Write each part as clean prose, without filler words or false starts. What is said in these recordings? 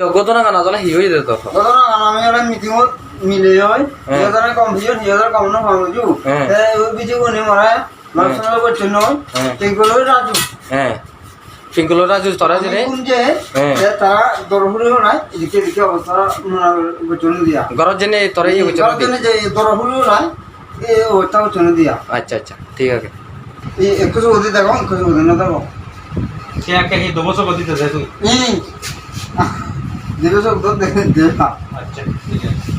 ঘটনা গানা জলে হি হয়ে যেত ঘটনা গানা আমি ওরা মিটিংত মিলে হয় হিয়াদারে কম্পিউটার হিয়াদার কম না হমজু ওই বিজু কোনে মরা মাসনা করছে নয় তেগুলো রাজু পিঙ্কুলো রাজু তোরা জেনে কোন যে তারা দরহুরিও নাই এদিকে অবস্থা গোচন দিয়া ঘরত জেনে তোরা ইয়ে গোচন দিয়া যে দরহুরিও নাই এ ওটা গোচন দিয়া আচ্ছা আচ্ছা ঠিক আছে এই 21 ওদি দেখো 21 ওদি না দেখো সে একটা কি দবছ গদিতে যায় তুই দিবস তো দেখে দেখা আচ্ছা ঠিক আছে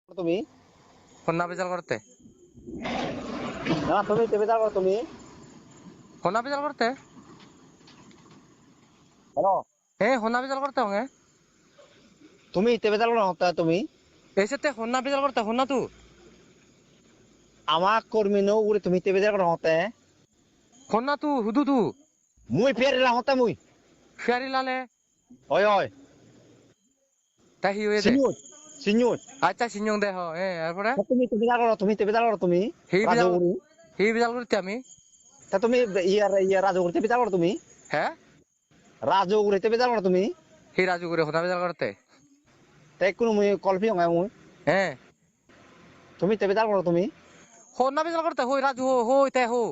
তুমি হোনা বেজাল করতে না তুমি তেবে যাও তুমি হোনা বেজাল করতে হ্যালো হোনা বেজাল করতে হোগে তুমি তেবে যাও না হতা তুমি এসেতে হোনা বেজাল করতে হোনা তু আমার কর্মী নো উড়ে তুমি তেবে যাও না হতে হোনা তু হুদু তু মুই ফেরিলা হতে মুই ফেরি লালে হয় হয় তাই হি হয়ে দে সিনিয়র সিনিয়র আচ্ছা সিনজং দে এরপরে তুমি তেবে যাও তুমি তেবে যাও তুমি হি বেজাল করতে আমি তা তুমি ইয়ার রাজু উড়ে তেবে যাও তুমি হ্যাঁ রাজু উড়ে তেবে যাও তুমি হি রাজু করে হোনা বেজাল করতে তাই কোন মুই কলফি হঙ্গা মুই তুমি তেবে যাও তুমি হোনা বেজাল করতে হই রাজু হই তে হো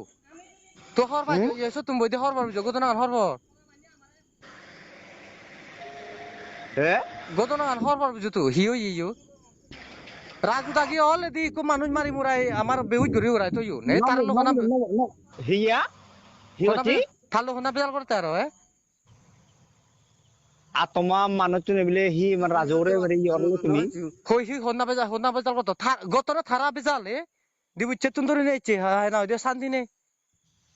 তো হর ভাই এসো তুমি বইতে হর বার ঘটনা গান হরব ঘটনা গান হর বার বুঝু তু হি হই ইউ রাজু দাগি হলে দি কো মানুষ মারি মুরাই আমার বেহুজ ঘুরি উড়াই তো ইউ নে তার লোক না হিয়া হিয়তি তার লোক না বেজাল করতে আর আর তোমার মানুষ চুনে বলে হি মানে রাজু উড়ে মানে ইয়র তুমি হই হি হোনা বেজাল করতে গতরে থারা বেজাল দি বুঝছে তুন ধরে নেছে হ্যাঁ না ওই শান্তি নেই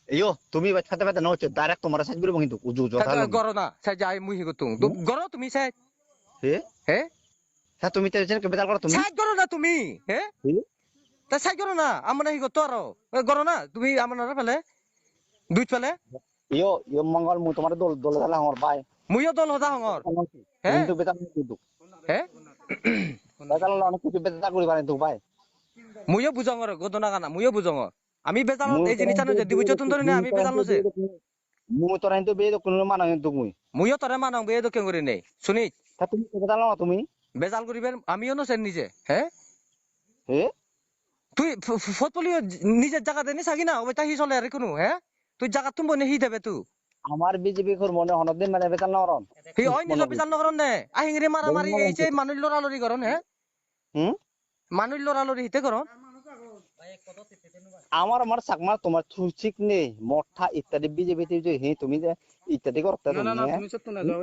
ইয়ো তুমি বাচ্চাতে বাচ্চা না হচ্ছে ডাইরেক্ট তোমার সাইজ করব কিন্তু উজু উজু গরো না সাই যাই মুই হিগো তুং গরো তুমি সাই হে হে হ্যাঁ তুমি তো জেন কে বেজাল করো তুমি সাই গরো না তুমি হে তা সাই গরো না আমরা হিগো তোর গরো না তুমি আমার না ফেলে দুই ফেলে ইয়ো ইয়ো মঙ্গল মু তোমার দল দল হলা আমার ভাই মুইও দল হদা হঙর হে কিন্তু বেজাল কিন্তু হে বেজাল অনেক কিছু বেজাল করি পারে তো ভাই মুইও বুঝঙর গদনা গানা মুইও বুঝঙর আমি বেজাল এই জিনিসটা ন যদি বুঝছ তুন ধরে না আমি বেজাল নছে মু তোরা কিন্তু বে কোন মানা কিন্তু মুইও তোরে মানং বে দকে করি নেই শুনি তা তুমি বেজাল না তুমি বেজাল করিবেন আমিও নছে নিজে হে হে তুই ফটলিও নিজের জায়গা দেনি সাগি না ওইটা হি চলে আর কোনো হে তুই জায়গা তুমি বনে হি দেবে তুই আমার বিজেপি কর মনে হনদিন মানে বেজাল না করন হি ওই নিজ বেজাল না করন নে আহিংরে মারামারি এই যে মানুষ লড়ালড়ি করন হে মানুষ লড়ালড়ি হিতে করন আমার আমার চাকমা তোমার ঠিক নেই মঠা ইত্যাদি বিজেপি তুমি যে ইত্যাদি করতে না না তুমি সত্য না যাও